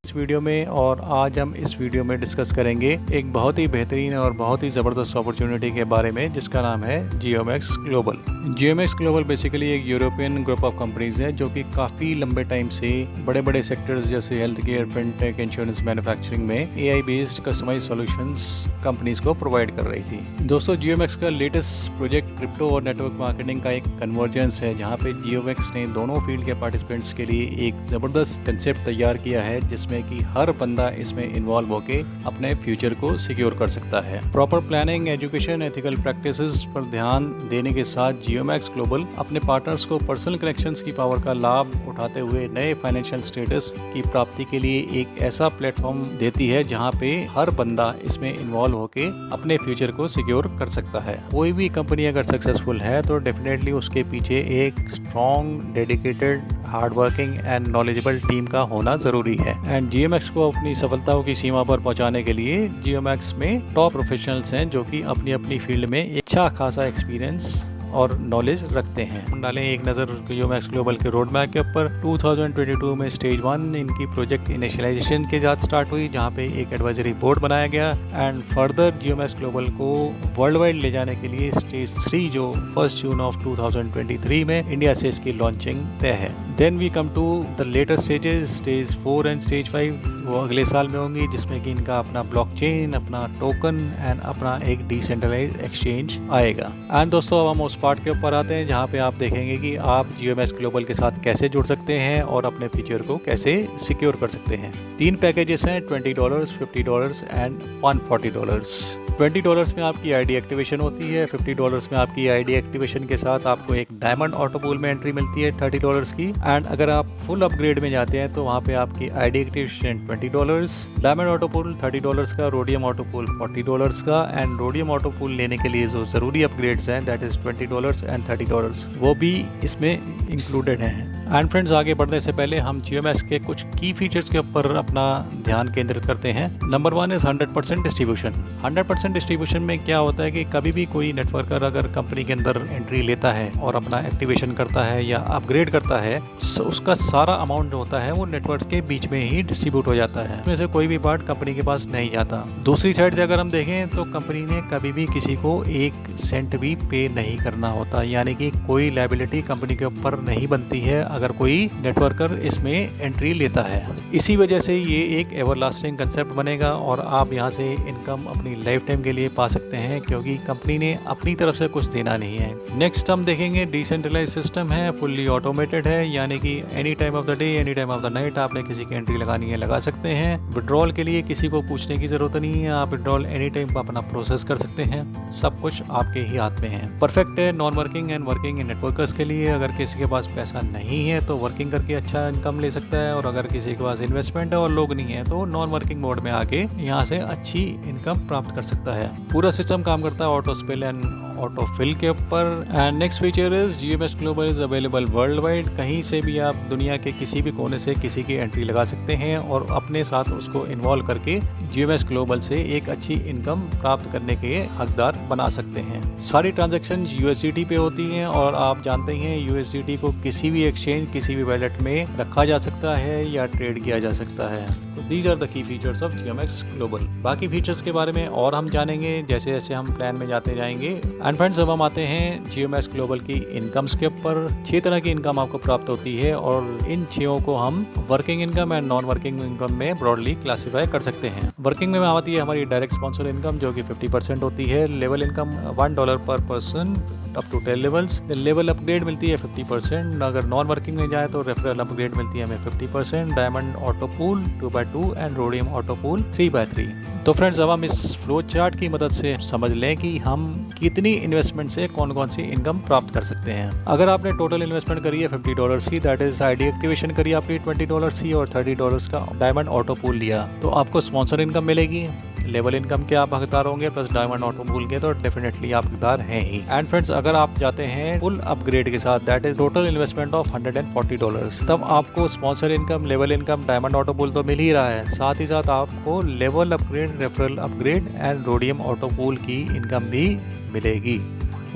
इस वीडियो में, और आज हम इस वीडियो में डिस्कस करेंगे एक बहुत ही बेहतरीन और बहुत ही ज़बरदस्त अपॉर्चुनिटी के बारे में जिसका नाम है जियोमैक्स ग्लोबल। जियोमैक्स ग्लोबल बेसिकली एक यूरोपियन ग्रुप ऑफ कंपनीज है जो कि काफ़ी लंबे टाइम से बड़े बड़े सेक्टर्स जैसे health care, fintech, insurance, manufacturing में AI based customize solutions companies को प्रोवाइड कर रही थी। दोस्तों, जियोमैक्स का लेटेस्ट प्रोजेक्ट क्रिप्टो और नेटवर्क मार्केटिंग का एक कन्वर्जेंस है जहाँ पे जियोमैक्स ने दोनों फील्ड के पार्टिसिपेंट्स के लिए एक ज़बरदस्त कंसेप्ट तैयार किया है जिसमें कि हर बंदा इसमें इन्वॉल्व होकर अपने फ्यूचर को सिक्योर कर सकता है। Proper planning, education, ethical practices पर ध्यान देने के साथ जियोमैक्स ग्लोबल अपने पार्टनर्स को पर्सनल कनेक्शंस की पावर का लाभ उठाते हुए नए फाइनेंशियल स्टेटस की प्राप्ति के लिए एक ऐसा प्लेटफॉर्म देती है जहां पे हर बंदा इसमें इन्वॉल्व होके अपने फ्यूचर को सिक्योर कर सकता है। कोई भी कंपनी अगर सक्सेसफुल है तो डेफिनेटली उसके पीछे एक strong, dedicated, hard working and knowledgeable team का होना जरूरी है। एंड जियोमैक्स को अपनी सफलताओं की सीमा पर पहुंचाने के लिए जियोमैक्स में टॉप प्रोफेशनल्स हैं जो कि अपनी अपनी फील्ड में अच्छा खासा एक्सपीरियंस और नॉलेज रखते हैं। हम डालें एक नज़र जियोमैक्स ग्लोबल के रोड मैप के ऊपर। 2022 में स्टेज 1 इनकी प्रोजेक्ट इनिशियलाइजेशन के साथ स्टार्ट हुई जहां पे एक एडवाइजरी बोर्ड बनाया गया एंड फर्दर जियोमैक्स ग्लोबल को वर्ल्ड वाइड ले जाने के लिए स्टेज 3 जो 1 जून ऑफ 2023 में इंडिया से इसकी लॉन्चिंग तय है। Then we come to the later stages, stage 4 and stage 5 वो अगले साल में होंगी जिसमें कि इनका अपना ब्लॉकचेन, अपना टोकन एंड अपना एक डिसेंट्रलाइज एक्सचेंज आएगा। एंड दोस्तों, अब हम उस पार्ट के ऊपर आते हैं जहां पे आप देखेंगे कि आप जियोमैक्स ग्लोबल के साथ कैसे जुड़ सकते हैं और अपने फ्यूचर को कैसे सिक्योर कर सकते हैं। 3 पैकेजेस हैं, $20, $50 एंड $140। $20 में आपकी आईडी एक्टिवेशन होती है, $50 में आपकी आईडी एक्टिवेशन के साथ आपको एक डायमंड ऑटो पूल में एंट्री मिलती है $30 की। एंड अगर आप फुल अपग्रेड में जाते हैं तो वहाँ पे आपकी ID activation $20, diamond auto pool $30 का, रोडियम ऑटो पूल $40 का। एंड रोडियम ऑटो पूल लेने के लिए जो ज़रूरी अपग्रेड्स हैं दैट इज़ $20 एंड $30 वो भी इसमें इंक्लूडेड हैं। एंड फ्रेंड्स, आगे बढ़ने से पहले हम जियोमैक्स के कुछ की फीचर्स के ऊपर अपना ध्यान केंद्रित करते हैं। Number 1 is 100% distribution. 100% डिस्ट्रीब्यूशन में क्या होता है कि कभी भी कोई नेटवर्कर अगर कंपनी के अंदर एंट्री लेता है और अपना एक्टिवेशन करता है या अपग्रेड करता है तो उसका सारा अमाउंट जो होता है वो नेटवर्क के बीच में ही डिस्ट्रीब्यूट हो जाता है, उसमें से कोई भी पार्ट कंपनी के पास नहीं जाता। दूसरी साइड से अगर हम देखें तो कंपनी ने कभी भी किसी को 1 सेंट भी पे नहीं करना होता, यानी कि कोई लायबिलिटी कंपनी के ऊपर नहीं बनती है अगर कोई नेटवर्कर इसमें एंट्री लेता है। इसी वजह से ये एक एवरलास्टिंग कंसेप्ट बनेगा और आप यहाँ से इनकम अपनी लाइफ टाइम के लिए पा सकते हैं क्योंकि कंपनी ने अपनी तरफ से कुछ देना नहीं है। नेक्स्ट हम देखेंगे डिसेंट्रलाइज सिस्टम है, फुल्ली ऑटोमेटेड है, यानी कि any time of the day, any time of the night आपने किसी की एंट्री लगानी है लगा सकते हैं। विड्रॉल के लिए किसी को पूछने की जरूरत नहीं है, आप विड्रॉल एनी टाइम अपना प्रोसेस कर सकते हैं, सब कुछ आपके ही हाथ में है। परफेक्ट है non working and working networkers के लिए। अगर किसी के पास पैसा नहीं है तो वर्किंग करके अच्छा इनकम ले सकता है, और अगर किसी के पास इन्वेस्टमेंट है और लोग नहीं है तो नॉन वर्किंग मोड में आके यहाँ से अच्छी इनकम प्राप्त कर सकता है। पूरा सिस्टम काम करता है auto spill and auto fill के ऊपर। And next feature is GeoMax global is available worldwide. कहीं से भी आप दुनिया के किसी भी कोने से किसी की एंट्री लगा सकते हैं और अपने साथ उसको इन्वॉल्व करके जियोमैक्स ग्लोबल से एक अच्छी इनकम प्राप्त करने के हकदार बना सकते हैं। सारी ट्रांजैक्शन USDT पे होती हैं और आप जानते हैं USDT को किसी भी एक्सचेंज, किसी भी वैलेट में रखा जा सकता है या ट्रेड किया जा सकता है। तो these are the key features of GeoMax global. बाकी फीचर्स के बारे में और हम जानेंगे जैसे जैसे हम प्लान में जाते जाएंगे। एंड फ्रेंड्स, अब हम आते हैं जियोमैक्स ग्लोबल की इनकम्स के ऊपर। 6 तरह की इनकम आपको प्राप्त होती है और इन 6 को हम working income and non working income में ब्रॉडली क्लासीफाई कर सकते हैं। वर्किंग में आती है हमारी डायरेक्ट स्पॉन्सर इनकम जो कि 50% होती है। लेवल इनकम $1 पर person up to 10 levels. Level upgrade मिलती है 50%। अगर नॉन वर्किंग में जाए तो रेफरल अपग्रेड मिलती है हमें 50%। Diamond auto pool 2x2 and rhodium auto pool 3x3। तो फ्रेंड्स, अब हम इस फ्लो चार्ट की मदद से समझ लें कि हम कितनी इन्वेस्टमेंट से कौन कौन सी इनकम प्राप्त कर सकते हैं। अगर आपने टोटल इन्वेस्टमेंट करी है $50 की, दैट इज आईडी एक्टिवेशन करी आपकी $20 की और $30 का डायमंड ऑटो पूल लिया, तो आपको स्पॉन्सर इनकम मिलेगी। लेवल इनकम के आप हकदार होंगे प्लस डायमंड ऑटो पूल के तो डेफिनेटली आप हकदार हैं ही। एंड फ्रेंड्स, अगर आप जाते हैं फुल अपग्रेड के साथ that is total investment of $140, तब आपको sponsor income, level income, diamond auto pool तो मिल ही रहा है, साथ ही साथ आपको level upgrade, referral upgrade and rhodium auto pool की इनकम भी मिलेगी।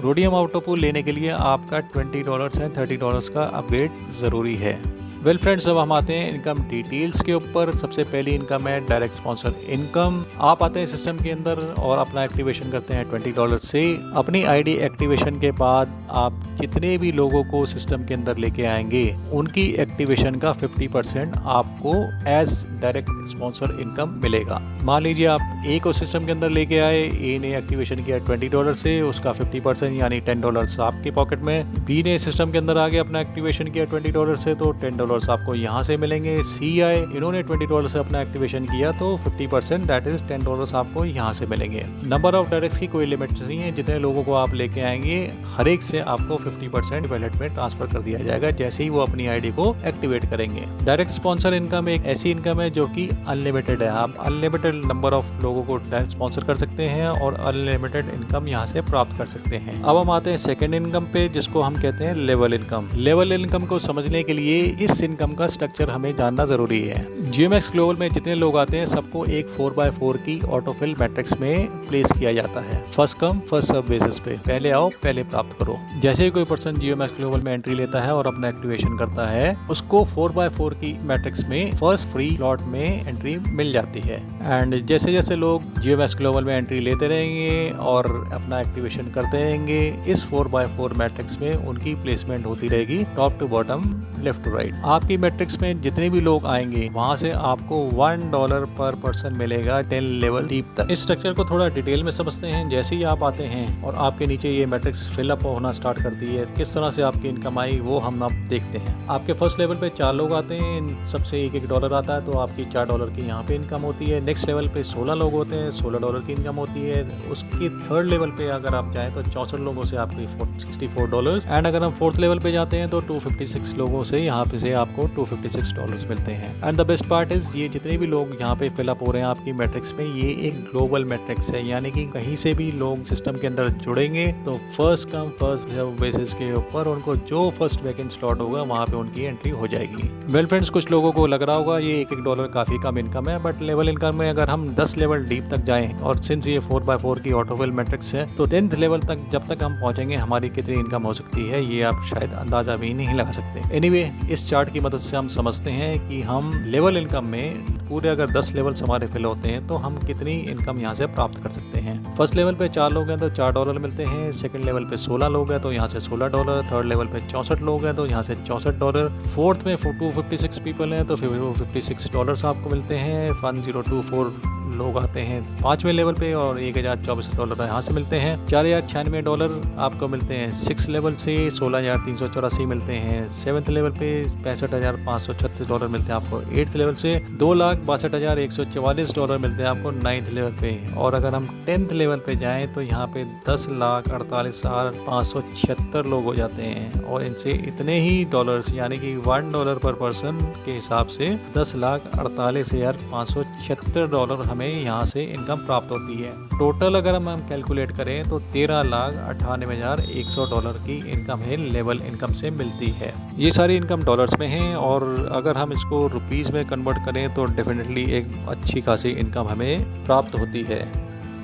रोडियम ऑटो पूल लेने के लिए आपका $20 एंड $30 का अपग्रेड ज़रूरी है। वेल फ्रेंड्स, अब हम आते हैं इनकम डिटेल्स के ऊपर। सबसे पहली इनकम है डायरेक्ट स्पॉन्सर इनकम। आप आते हैं सिस्टम के अंदर और अपना एक्टिवेशन करते हैं $20 से। अपनी आईडी एक्टिवेशन के बाद आप जितने भी लोगों को सिस्टम के अंदर लेके आएंगे उनकी एक्टिवेशन का 50% आपको एज डायरेक्ट स्पॉन्सर इनकम मिलेगा। मान लीजिए आप ए को सिस्टम के अंदर लेके आए, ए ने एक्टिवेशन किया $20 से, उसका 50% यानी $10 आपके पॉकेट में। बी ने सिस्टम के अंदर आगे अपना एक्टिवेशन किया $20 से, तो $10 आपको यहाँ से मिलेंगे। सी आए, इन्होंने $20 से अपना एक्टिवेशन किया तो 50% दैट इज $10 आपको यहाँ से मिलेंगे। नंबर ऑफ डायरेक्ट्स की कोई लिमिट नहीं है, जितने लोगों को आप लेके आएंगे हर एक से आपको 50% वैलेट में ट्रांसफर कर दिया जाएगा जैसे ही वो अपनी आईडी को एक्टिवेट करेंगे। डायरेक्ट स्पॉन्सर इनकम एक ऐसी इनकम है जो कि अनलिमिटेड है। आप अनलिमिटेड नंबर ऑफ लोगों को डायरेक्ट स्पॉन्सर कर सकते हैं और अनलिमिटेड इनकम यहाँ से प्राप्त कर सकते हैं। अब हम आते हैं सेकंड इनकम पे, जिसको हम कहते हैं लेवल इनकम। लेवल इनकम को समझने के लिए इस इनकम का स्ट्रक्चर हमें जानना जरूरी है। GeoMax ग्लोबल में जितने लोग आते हैं सबको एक 4x4 की ऑटोफिल मैट्रिक्स में प्लेस किया जाता है, first come first serve basis पे। पहले आओ पहले प्राप्त करो। जैसे ही कोई पर्सन GeoMax ग्लोबल में एंट्री लेता है और अपना एक्टिवेशन करता है, उसको 4x4 की मैट्रिक्स में फर्स्ट फ्री लॉट में एंट्री मिल जाती है। एंड जैसे जैसे लोग GeoMax ग्लोबल में एंट्री लेते रहेंगे और अपना एक्टिवेशन करते रहेंगे, इस 4x4 मैट्रिक्स में उनकी प्लेसमेंट होती रहेगी top to bottom, left to right. आपकी मैट्रिक्स में जितने भी लोग आएंगे वहां से आपको $1 पर पर्सन मिलेगा 10 लेवल डीप तक। इस स्ट्रक्चर को थोड़ा डिटेल में समझते हैं। जैसे ही आप आते हैं और आपके नीचे ये मैट्रिक्स फिलअप होना स्टार्ट करती है, किस तरह से आपकी इनकम आई वो हम आप देखते हैं। आपके फर्स्ट लेवल पे 4 लोग आते हैं, इन सबसे $1 आता है, तो आपकी $4 की यहाँ पे इनकम होती है। नेक्स्ट लेवल पे 16 लोग होते हैं, $16 की इनकम होती है। उसकी थर्ड लेवल पे अगर आप जाएं तो 64 लोगों से आपकी $64। एंड अगर हम फोर्थ लेवल पे जाते हैं तो 256 लोगों से यहाँ पे से आपको $256 मिलते हैं। And the best part is, ये जितने भी लोग यहाँ पे फिलअप हो रहे हैं आपकी मैट्रिक्स में, ये एक ग्लोबल मैट्रिक्स है, यानी कि कहीं से भी लोग सिस्टम के अंदर जुड़ेंगे तो फर्स्ट कम फर्स्ट बेसिस के ऊपर उनको जो फर्स्ट वैकेंट स्लॉट होगा वहाँ पे उनकी एंट्री हो जाएगी। वेल फ्रेंड्स, कुछ लोगों को लग रहा होगा ये $1 काफी कम इनकम है, बट लेवल इनकम में अगर हम 10 लेवल डीप तक जाएं, और सिंस ये 4x4 की ऑटोफिल मैट्रिक्स है, तो 10th लेवल तक जब तक हम पहुंचेंगे हमारी कितनी इनकम हो सकती है ये आप शायद अंदाजा भी नहीं लगा सकते। एनीवे, इस चार्ट की मदद से हम समझते हैं कि हम लेवल इनकम में पूरे अगर 10 लेवल्स हमारे फिल होते हैं तो हम कितनी इनकम यहाँ से प्राप्त कर सकते हैं। फर्स्ट लेवल पे 4 लोग हैं तो $4 मिलते हैं। सेकंड लेवल पे 16 लोग हैं तो यहाँ से $16। थर्ड लेवल पे 64 लोग हैं तो यहाँ से $64। फोर्थ में 256 पीपल हैं तो $56 आपको मिलते हैं। 1024 लोग आते हैं 5वें लेवल पे और $1024 यहाँ से मिलते हैं। $4096 आपको मिलते हैं 6 लेवल से। 16384 मिलते हैं 7th लेवल पे। $65,536 मिलते हैं आपको 8th लेवल से। $2,62,144 मिलते हैं आपको 9th लेवल पे। और अगर हम 10th लेवल पे जाएं तो यहाँ पे 10,48,576 लोग हो जाते हैं, और इनसे इतने ही डॉलर्स यानी कि $1 पर पर्सन के हिसाब से $10,48,576 हमें यहाँ से इनकम प्राप्त होती है। टोटल अगर हम कैलकुलेट करें तो $13,98,100 की इनकम है लेवल इनकम से मिलती है। ये सारी इनकम डॉलर्स में है, और अगर हम इसको रुपीस में कन्वर्ट करें तो डेफिनेटली एक अच्छी खासी इनकम हमें प्राप्त होती है।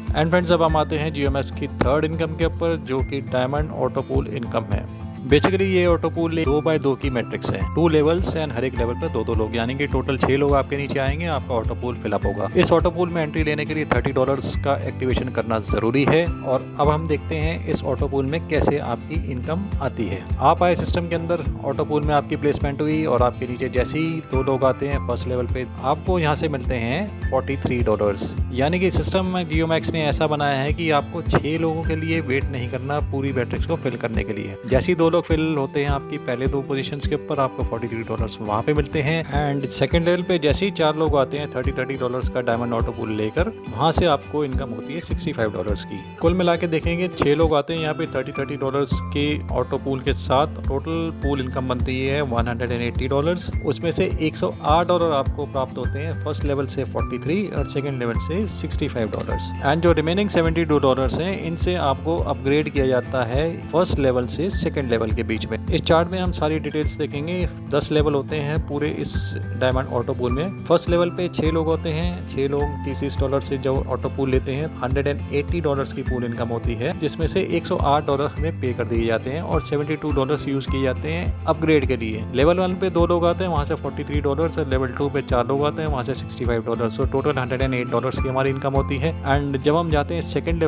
एंड फ्रेंड्स, अब हम आते हैं GeoMax की थर्ड इनकम के ऊपर, जो कि डायमंड ऑटोपूल इनकम है। बेसिकली ये ऑटोपूल 2x2 की मैट्रिक्स है, 2 लेवल्स एंड हर एक लेवल पे 2-2 लोग, यानी कि टोटल 6 लोग आपके नीचे आएंगे, आपका ऑटोपूल फिलअप होगा। इस ऑटोपूल में एंट्री लेने के लिए $30 का एक्टिवेशन करना जरूरी है। और अब हम देखते हैं इस ऑटोपूल में कैसे आपकी इनकम आती है। आप आए सिस्टम के अंदर, ऑटोपूल में आपकी प्लेसमेंट हुई और आपके नीचे जैसे ही 2 लोग आते हैं फर्स्ट लेवल पे, आपको यहाँ से मिलते हैं $43। यानी कि सिस्टम में GeoMax ने ऐसा बनाया है कि आपको 6 लोगों के लिए वेट नहीं करना पूरी मैट्रिक्स को फिल करने के लिए। जैसे ही 2 लोग फिल होते हैं आपकी पहले 2 पोजीशंस के ऊपर, आपको $43 वहाँ पे मिलते हैं। एंड सेकंड लेवल पे जैसे ही 4 लोग आते हैं $30 का डायमंड ऑटोपूल लेकर, वहाँ से आपको इनकम होती है $65 की। कुल मिला के देखेंगे 6 लोग आते हैं यहाँ पे $30 के ऑटोपूल के साथ, टोटल पूल इनकम बनती है $180। उसमें से $108 आपको प्राप्त होते हैं फर्स्ट लेवल से 43 और सेकंड लेवल से $65। एंड जो रिमेनिंग $72 हैं, इनसे आपको अपग्रेड किया जाता है फर्स्ट लेवल से सेकंड लेवल लेवल के बीच में। इस चार्ट में हम सारी डिटेल्स देखेंगे। 10 लेवल होते हैं पूरे इस डायमंड ऑटो पूल में। फर्स्ट लेवल पे 6 लोग होते हैं। 6 लोग $30 से जो ऑटो पूल लेते हैं, $180 की पूल इनकम होती है, जिसमें से $108 हमें पे कर दिए जाते हैं और $72 यूज किए जाते हैं अपग्रेड के लिए। लेवल 1 पे 2 लोग आते हैं, वहाँ से $43 और लेवल 2 पे 4 लोग आते हैं, वहाँ से $65। सो टोटल $108 की हमारी इनकम होती है। एंड जब हम जाते हैं सेकंड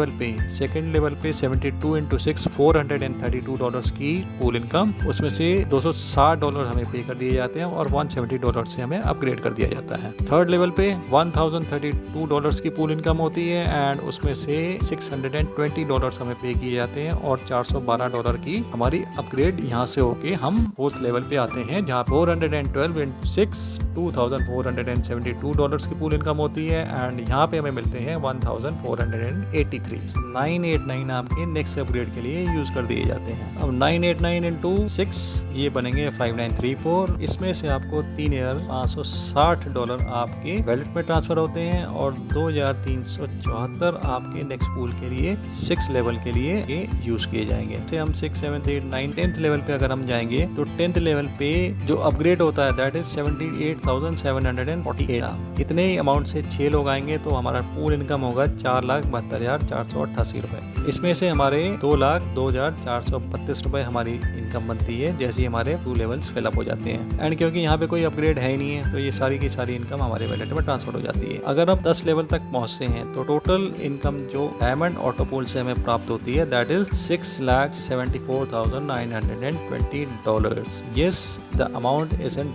लेवल पे 72 into 6 $432 की पूल इनकम, उसमें से $260 हमें पे कर दिए जाते हैं और $170 से हमें अपग्रेड कर दिया जाता है। थर्ड लेवल पे $1032 की पूल इनकम होती है एंड उसमें से $620 हमें पे किए जाते हैं और $412 की हमारी अपग्रेड यहाँ से होके हम फोर्थ लेवल पे आते हैं, जहाँ 412 into 6 $2472 की पूल इनकम होती है एंड यहाँ पे हमें मिलते हैं 1483 989 आपके नेक्स्ट अपग्रेड के लिए यूज कर दिए जाते हैं। अब 989 into 6 ये बनेंगे 5934। इसमें से आपको $3560 आपके वैलेट में ट्रांसफर होते हैं और 2374 आपके नेक्स्ट पूल के लिए 6 लेवल के लिए ये यूज किए जाएंगे। से हम 6, 7, 8, 9, 10th लेवल पे अगर हम जाएंगे तो 10th लेवल पे जो अपग्रेड होता है दैट इज 78,748। इतने अमाउंट से 6 लोग आएंगे तो हमारा पूल इनकम होगा 4,72,488 रुपए। इसमें से हमारे 2,02,432 रुपए हमारी इनकम बनती है जैसे ही हमारे 2 लेवल्स फिलअप हो जाते हैं। एंड क्योंकि यहाँ पे कोई अपग्रेड है ही नहीं है तो ये सारी की सारी इनकम हमारे वैलेट में ट्रांसफर हो जाती है। अगर हम 10 लेवल तक पहुँचते हैं तो टोटल इनकम जो डायमंड ऑटो पूल से हमें प्राप्त होती है that is $6,74,920। Yes, the amount is in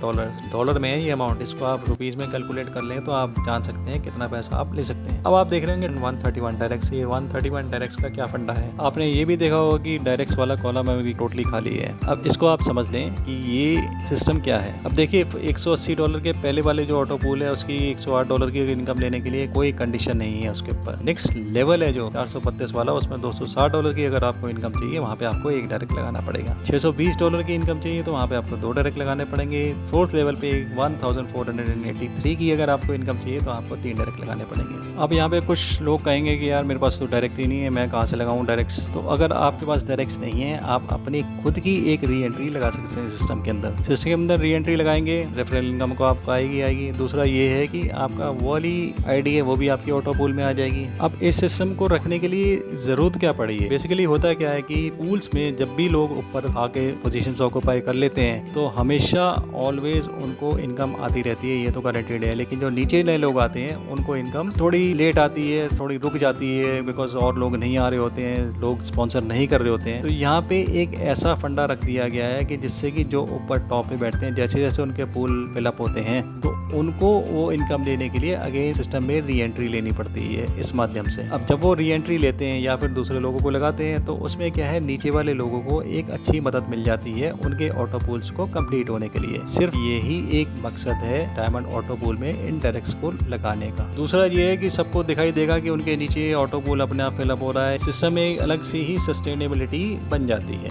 dollar में है ये अमाउंट। इसको आप रुपीज में कैलकुलेट कर लें तो आप जान सकते हैं कितना पैसा आप ले सकते हैं। अब आप देख रहे होंगे 131 डायरेक्ट्स। ये 131 डायरेक्ट्स का क्या फंडा है। आपने ये भी देखा होगा कि डायरेक्ट्स वाला कॉलम अभी टोटली खाली है। अब इसको आप समझ लें कि ये सिस्टम क्या है। अब देखिए $180 के पहले वाले जो ऑटो पूल है उसकी $108 की इनकम लेने के लिए कोई कंडीशन नहीं है उसके ऊपर। नेक्स्ट लेवल है जो 432 वाला, उसमें $260 की अगर आपको इनकम चाहिए वहाँ पे आपको 1 डायरेक्ट लगाना पड़ेगा। $620 की इनकम चाहिए तो वहाँ पे आपको 2 डायरेक्ट लगाने पड़ेंगे। फोर्थ लेवल पे 1483 की अगर आपको इनकम चाहिए तो आपको 3 डायरेक्ट लगाने पड़ेंगे। अब यहाँ पे कुछ लोग कहेंगे कि यार मेरे पास तो डायरेक्ट ही नहीं है, मैं कहाँ से लगाऊं डायरेक्ट्स। तो अगर आपके पास डायरेक्ट्स नहीं है आप अपनी खुद की एक री एंट्री लगा सकते हैं सिस्टम के अंदर। सिस्टम के अंदर री एंट्री लगाएंगे, रेफरल इनकम को आपको आएगी। दूसरा ये है कि आपका वाली आईडी है वो भी आपकी ऑटो पूल में आ जाएगी। अब इस सिस्टम को रखने के लिए जरूरत क्या पड़ी है। बेसिकली होता क्या है कि पूल्स में जब भी लोग ऊपर आके पोजीशंस ऑक्यूपाई कर लेते हैं तो हमेशा ऑलवेज उनको इनकम आती रहती है, ये तो गारंटेड है। लेकिन जो नीचे नए लोग आते हैं उनको इनकम थोड़ी लेट आती है, थोड़ी रुक जाती है, बिकॉज और लोग नहीं आ रहे होते हैं, लोग स्पॉन्सर नहीं कर रहे होते हैं। तो यहाँ पे एक ऐसा फंडा रख दिया गया है कि जिससे कि जो ऊपर टॉप पे बैठते हैं जैसे जैसे उनके पूल फिलअप होते हैं तो उनको वो इनकम लेने के लिए अगेन सिस्टम में री एंट्री लेनी पड़ती है इस माध्यम से। अब जब वो री एंट्री लेते हैं या फिर दूसरे लोगों को लगाते हैं तो उसमें क्या है, नीचे वाले लोगों को एक अच्छी मदद मिल जाती है उनके ऑटो पूल्स को कंप्लीट होने के लिए। सिर्फ यही एक मकसद है डायमंड ऑटो पूल में इन डायरेक्ट्स को लगाने का। दूसरा ये है कि सबको दिखाई देगा कि उनके नीचे ऑटो पूल अपने आप फिलअप हो रहा है। सिस्टम में एक अलग सी ही सस्टेनेबिलिटी बन जाती है।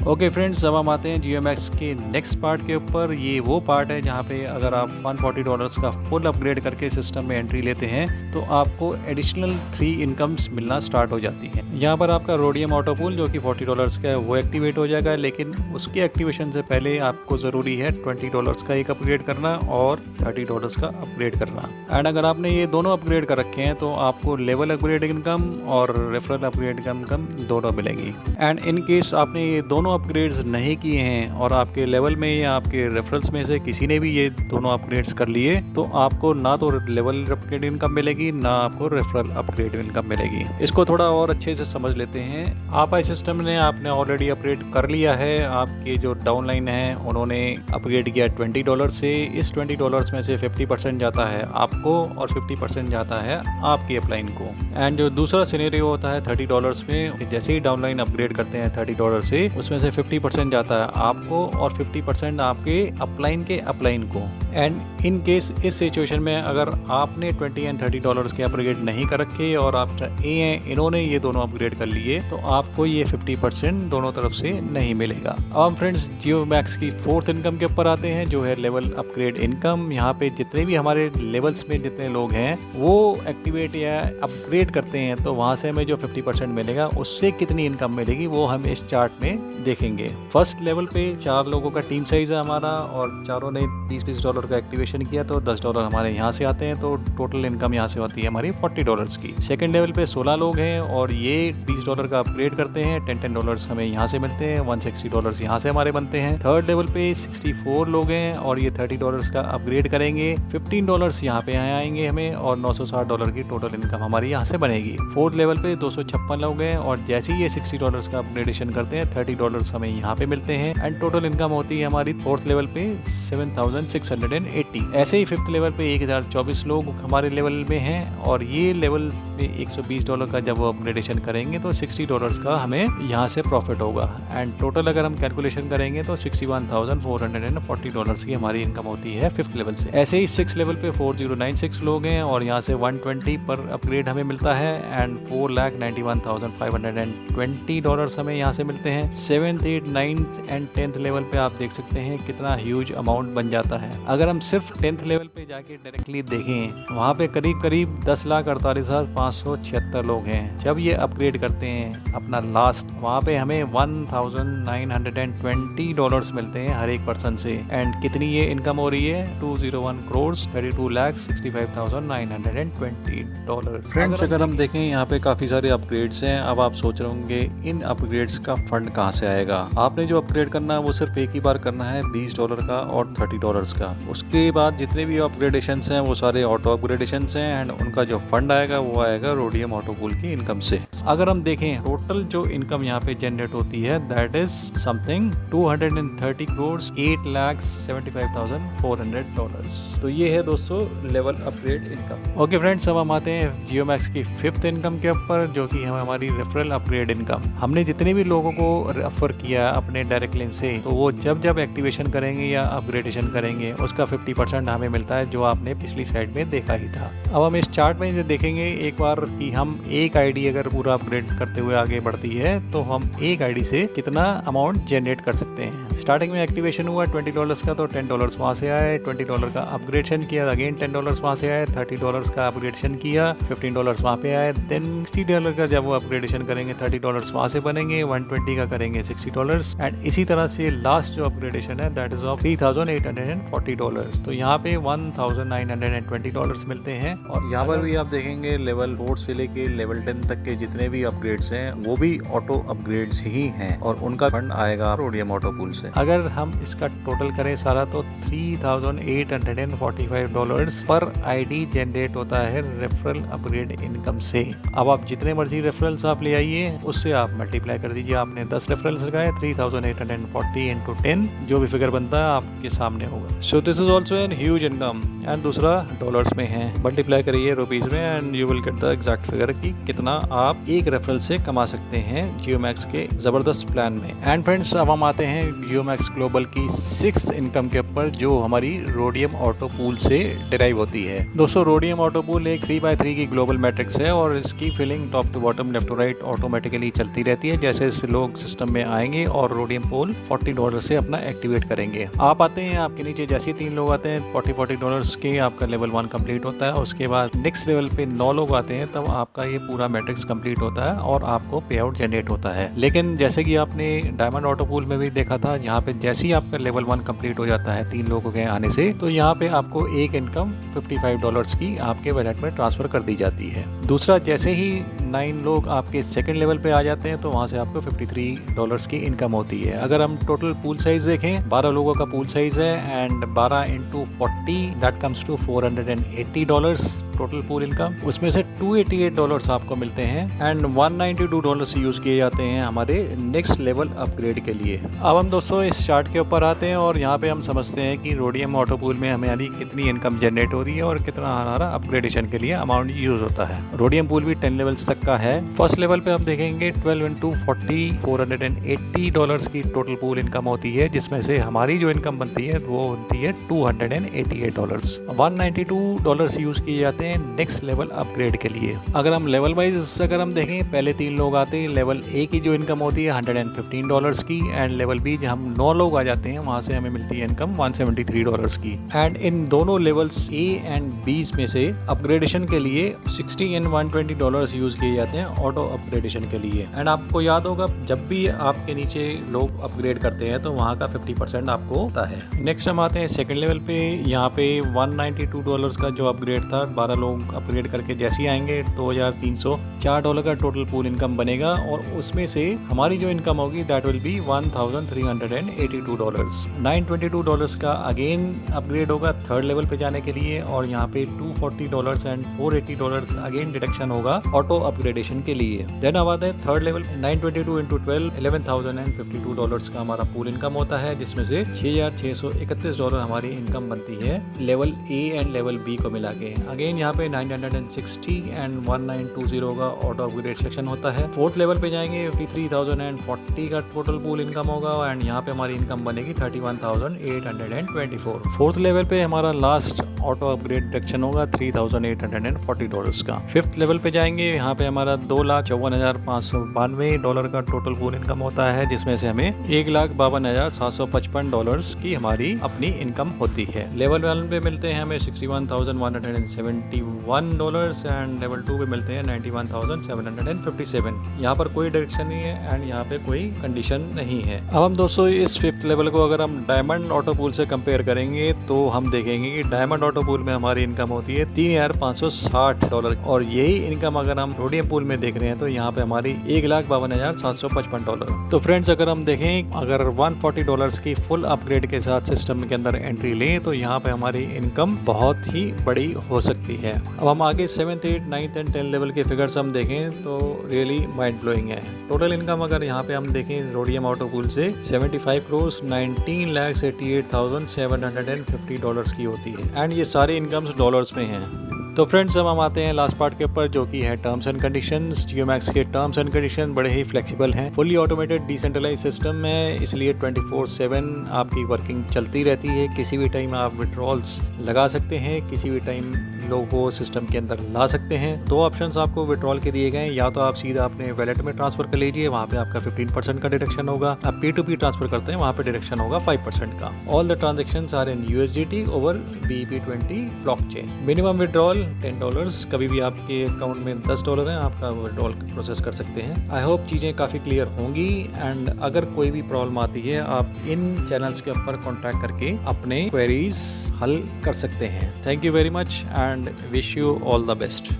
ओके फ्रेंड्स, अब हम आते हैं GeoMax के नेक्स्ट पार्ट के ऊपर। ये वो पार्ट है जहाँ पे अगर आप $140 का फुल अपग्रेड करके सिस्टम में एंट्री लेते हैं तो आपको एडिशनल 3 इनकम्स मिलना स्टार्ट हो जाती हैं। यहाँ पर आपका रोडियम ऑटो पूल जो कि $40 का है वो एक्टिवेट हो जाएगा, लेकिन उसके एक्टिवेशन से पहले आपको ज़रूरी है $20 का एक अपग्रेड करना और $30 का अपग्रेड करना। एंड अगर आपने ये दोनों अपग्रेड कर रखे हैं तो आपको लेवल अपग्रेड इनकम और रेफरल अपग्रेड इनकम दोनों मिलेंगी। एंड इन केस आपने ये दोनों अपग्रेड्स नहीं किए हैं और आपके लेवल में या आपके रेफरल्स में से किसी ने भी ये दोनों अपग्रेड्स कर लिए तो आपको ना तो लेवल अपग्रेड इनकम मिलेगी ना आपको रेफरल अपग्रेड इनकम मिलेगी। इसको थोड़ा और अच्छे से समझ लेते हैं। आप आई सिस्टम ने आपने ऑलरेडी अपग्रेड कर लिया है, आपके जो डाउनलाइन है उन्होंने अपग्रेड किया $20 से। इस $20 में से 50% जाता है आपको और 50% जाता है आपकी अपलाइन को। एंड जो दूसरा सिनेरियो होता है $30 में, जैसे ही डाउनलाइन अपग्रेड करते हैं $30 से उसमें से 50% जाता है आपको और 50% आपके अपलाइन के अपलाइन को। एंड इन केस इस सिचुएशन में अगर आपने $20 और $30 के अपग्रेड नहीं कर रखे और आप ए हैं इन्होंने ये दोनों अपग्रेड कर लिए तो आपको ये 50% दोनों तरफ से नहीं मिलेगा। अब फ्रेंड्स GeoMax की फोर्थ इनकम के ऊपर आते हैं जो है लेवल अपग्रेड इनकम। यहाँ पे जितने भी हमारे लेवल्स में जितने लोग हैं वो एक्टिवेट या अपग्रेड करते हैं तो वहाँ से हमें जो 50% मिलेगा उससे कितनी इनकम मिलेगी वो हम इस चार्ट में देखेंगे। फर्स्ट लेवल पे 4 लोगों का टीम साइज है हमारा और चारों ने $20 का एक्टिवेशन किया तो $10 हमारे यहाँ से आते हैं, तो टोटल इनकम यहाँ से होती है हमारी $40 की। सेकंड लेवल पे 16 लोग हैं और ये $20 का अपग्रेड करते हैं, $10 हमें यहाँ से मिलते हैं, $160 यहाँ से हमारे बनते हैं। थर्ड लेवल पे 64 लोग हैं और ये $30 का अपग्रेड करेंगे, $15 यहाँ पे आएंगे हमें और $960 की टोटल इनकम हमारी यहाँ से बनेगी। फोर्थ लेवल पे 256 लोग हैं और जैसे ही ये $60 का अपग्रेडेशन करते हैं $30 हमें यहाँ पे मिलते हैं एंड टोटल इनकम होती है हमारी फोर्थ लेवल पे 7,680। ऐसे ही फिफ्थ लेवल पे 1024 लोग हमारे लेवल में हैं और ये लेवल में $120 का जब वो अपग्रेडेशन करेंगे तो $60 का हमें यहाँ से प्रॉफिट होगा एंड टोटल अगर हम कैलकुलेशन करेंगे तो $61,440 की हमारी इनकम होती है फिफ्थ लेवल से। ऐसे ही सिक्स लेवल पे 4096 लोग हैं और यहाँ से 120 पर अपग्रेड हमें मिलता है एंड $4,91,520 हमें यहाँ से मिलते हैं। Seventh, eight, ninth and 10th level पे आप देख सकते हैं कितना ह्यूज अमाउंट बन जाता है। अगर हम सिर्फ 10th लेवल पे जाके डायरेक्टली देखें वहाँ पे करीब 10,48,576 लोग हैं। जब ये अपग्रेड करते हैं अपना लास्ट वहाँ पे हमें $1,920 मिलते हैं हर एक पर्सन से एंड कितनी ये इनकम हो रही है 201,32,65,920 फ्रेंड्स। अगर हम देखें यहाँ पे काफ़ी सारे अपग्रेड्स हैं। अब आप सोच रहे होंगे इन अपग्रेड्स का फंड कहाँ से आएगा। आपने जो अपग्रेड करना है वो सिर्फ एक ही बार करना है $20 का और $30 का। उसके बाद जितने भी अपग्रेडेशंस हैं वो सारे ऑटो अपग्रेडेशंस हैं एंड उनका जो फंड आएगा वो आएगा रोडियम ऑटो पूल की इनकम से। अगर हम देखें टोटल जो इनकम यहाँ पे जनरेट होती है दैट इज समथिंग 230 crores $8,75,400। तो ये है दोस्तों level upgrade income. Okay friends, अब हम आते हैं जियोमैक्स की फिफ्थ इनकम के ऊपर जो कि है हमारी रेफरल अपग्रेड इनकम। हमने जितने भी लोगों को रेफर किया अपने डायरेक्ट लिंक से तो वो जब एक्टिवेशन करेंगे या अपग्रेडेशन करेंगे उसका 50% हमें मिलता है जो आपने पिछली साइड में देखा ही था। अब हम इस चार्ट में देखेंगे एक बार कि हम एक आईडी अगर पूरा अपग्रेड करते हुए आगे बढ़ती है तो हम एक आईडी से कितना अमाउंट जनरेट कर सकते हैं। स्टार्टिंग में एक्टिवेशन हुआ $20 का तो $10 वहाँ से आए, $20 का अपग्रेडेशन किया अगेन $10 वहाँ से आए, $30 का अपग्रेडेशन किया $15 वहाँ पे आए, देन $60 का जब वो अपग्रेडेशन करेंगे $30 वहाँ से बनेंगे, 120 का करेंगे $60 एंड इसी तरह से लास्ट जो अपग्रेडेशन है दैट इज ऑफ $3,840। तो यहाँ पे $1,920 मिलते हैं और यहाँ पर भी आप देखेंगे लेवल 4 से लेके लेवल 10 तक के जितने भी अपग्रेड्स हैं वो भी ऑटो अपग्रेड्स ही हैं और उनका फंड आएगा रोडियम ऑटो पूल से। अगर हम इसका टोटल करें सारा तो $3,845 पर आईडी जनरेट होता है रेफरल अपग्रेड इनकम से। अब आप जितने मर्जी रेफरल्स आप ले आइए उससे आप मल्टीप्लाई कर दीजिए। आपने 10 रेफरल्स लगाए 3,840 into 10 जो भी फिगर बनता है आपके सामने होगा। So this is also an huge income and दूसरा डॉलर्स में है। मल्टीप्लाई करिए रुपीज में and you will get the exact figure कि कितना आप एक रेफरल से कमा सकते हैं जियोमैक्स के जबरदस्त प्लान में। एंड फ्रेंड्स, अब हम आते हैं जियोमैक्स ग्लोबल की 6th इनकम के ऊपर जो हमारी रोडियम ऑटो पूल से डिराइव होती है। दोस्तों, रोडियम ऑटो पूल एक 3x3 की ग्लोबल मैट्रिक्स है और इसकी filling top to bottom left to right automatically चलती रहती है। जैसे जैसे लोग सिस्टम में आएंगे और रोडियम पूल $40 से अपना एक्टिवेट करेंगे। आप आते हैं, आपके नीचे जैसे 3 लोग आते हैं $40 के आपका लेवल 1 कंप्लीट होता है। उसके बाद नेक्स्ट लेवल पे 9 लोग आते हैं तब आपका ये पूरा मैट्रिक्स कंप्लीट होता है और आपको पे आउट जनरेट होता है। लेकिन जैसे कि आपने डायमंड ऑटो पूल में भी देखा था, यहाँ पे जैसे ही आपका लेवल 1 कंप्लीट हो जाता है 3 लोगों के आने से, तो यहाँ पे आपको एक इनकम $55 की आपके वॉलेट में ट्रांसफर कर दी जाती है। दूसरा, जैसे ही 9 लोग आपके सेकंड लेवल पे आ जाते हैं तो वहाँ से आपको $53 की इनकम होती है। अगर हम टोटल पूल साइज देखें, 12 लोगों का पूल साइज है and 12 into 40 that comes to $480 total pool income. उसमें से $288 आपको मिलते हैं एंड $192 यूज किए जाते हैं हमारे नेक्स्ट लेवल अपग्रेड के लिए। अब हम दोस्तों इस चार्ट के ऊपर आते हैं और यहाँ पे हम समझते हैं कि रोडियम ऑटो पूल में हमारी कितनी इनकम जनरेट हो रही है और कितना हमारा अपग्रेडेशन के लिए अमाउंट यूज होता है। रोडियम पूल भी 10 लेवल्स तक का है। फर्स्ट लेवल पे हम देखेंगे 12 into 40 $480 की टोटल पूल इनकम होती है, जिसमें से हमारी जो इनकम बनती है वो बनती है $288। $192 यूज किए जाते हैं हैं नेक्स्ट लेवल अपग्रेड के लिए। अगर हम लेवल वाइज अगर हम देखें, पहले 3 लोग आते हैं, लेवल ए की जो इनकम होती है $115 की, एंड लेवल बी जब हम 9 लोग आ जाते हैं वहाँ से हमें मिलती है इनकम $173 की। एंड इन दोनों लेवल्स ए एंड बी में से अपग्रेडेशन के लिए $60 and $120 यूज़ किए जाते हैं ऑटो अपग्रेडेशन के लिए। एंड आपको याद होगा जब भी आपके नीचे लोग अपग्रेड करते हैं तो वहाँ का 50% आपको होता है। नेक्स्ट हम आते हैं सेकंड लेवल पे। यहाँ पे $192 का जो अपग्रेड था, 12 लोग अपग्रेड करके जैसे ही आएंगे $2304 का टोटल पूल इनकम बनेगा, और उसमें से हमारी जो इनकम होगी दैट विल बी $1382। $922 का अगेन अपग्रेड होगा थर्ड लेवल पे जाने के लिए, और यहाँ पे $240 एंड $480 अगेन डिडक्शन होगा ऑटो अपग्रेडेशन के लिए। देन अब आता है थर्ड लेवल, 922 × 12 $11,052 का हमारा पूल इनकम होता है, जिसमें से $6,631 हमारी इनकम बनती है level A and level B को मिला के। अगेन यहाँ पे 960 एंड 1920 का ऑटो अपग्रेड सेक्शन होता है। फोर्थ लेवल पे जाएंगे 53,040 का टोटल पूल इनकम होगा, एंड यहाँ पे हमारी इनकम बनेगी 31,824। फोर्थ लेवल पे हमारा लास्ट ऑटो अपग्रेड डिडक्शन होगा $3,840 का। फिफ्थ लेवल पे जाएंगे, यहाँ पे हमारा $2,54,592 का टोटल पूल इनकम होता है, जिसमें से हमें $1,52,755 की हमारी अपनी इनकम होती है। लेवल 1 पे मिलते हैं हमें $61,171 एंड लेवल 2 पे मिलते हैं $91,757। यहाँ पर कोई डायरेक्शन नहीं है एंड यहाँ पे कोई कंडीशन नहीं है। अब हम दोस्तों इस फिफ्थ लेवल को अगर हम डायमंड ऑटो पूल से कंपेयर करेंगे तो हम देखेंगे कि डायमंड ऑटो पूल में हमारी इनकम होती है $3,560, और यही इनकम अगर हम रोडियम पूल में देख रहे हैं तो यहाँ पे हमारी $1,52,755। तो फ्रेंड्स अगर हम देखें, अगर $140 की फुल अपग्रेड के साथ सिस्टम के अंदर एंट्री लें तो यहाँ पे हमारी इनकम बहुत ही बड़ी हो सकती है। अब हम आगे 7th, 8th, 9th and 10th level के फिगर्स हम देखें तो रियली माइंड ब्लोइंग है। टोटल इनकम अगर यहाँ पे हम देखें रोडियम ऑटो पूल से 75 crores $19,88,750 की होती है, एंड ये सारी इनकम्स डॉलर्स में हैं। तो फ्रेंड्स अब हम आते हैं लास्ट पार्ट के ऊपर, जो कि है टर्म्स एंड कंडीशंस। जियोमैक्स के टर्म्स एंड कंडीशन बड़े ही फ्लेक्सिबल हैं। फुली ऑटोमेटेड डिसेंट्रलाइज सिस्टम है, इसलिए 24/7 आपकी वर्किंग चलती रहती है। किसी भी टाइम आप विड्रॉल्स लगा सकते हैं, किसी भी टाइम लोगों सिस्टम के अंदर ला सकते हैं। 2 ऑप्शंस आपको विड्रॉल के दिए गए हैं, या तो आप सीधा अपने वैलेट में ट्रांसफर कर लीजिए, वहाँ पे आपका 15% का डिडक्शन होगा। आप P2P ट्रांसफर करते हैं, वहाँ पे डिडक्शन होगा 5% का। All the transactions are in USDT over BEP20 blockchain. Minimum withdrawal $10, कभी भी आपके अकाउंट में $10 है, आपका विड्रॉल प्रोसेस कर सकते हैं। आई होप चीज़ें काफ़ी क्लियर होंगी, एंड अगर कोई भी प्रॉब्लम आती है आप इन चैनल्स के ऊपर कॉन्टैक्ट करके अपने क्वेरीज हल कर सकते हैं। Thank you very much and wish you all the best.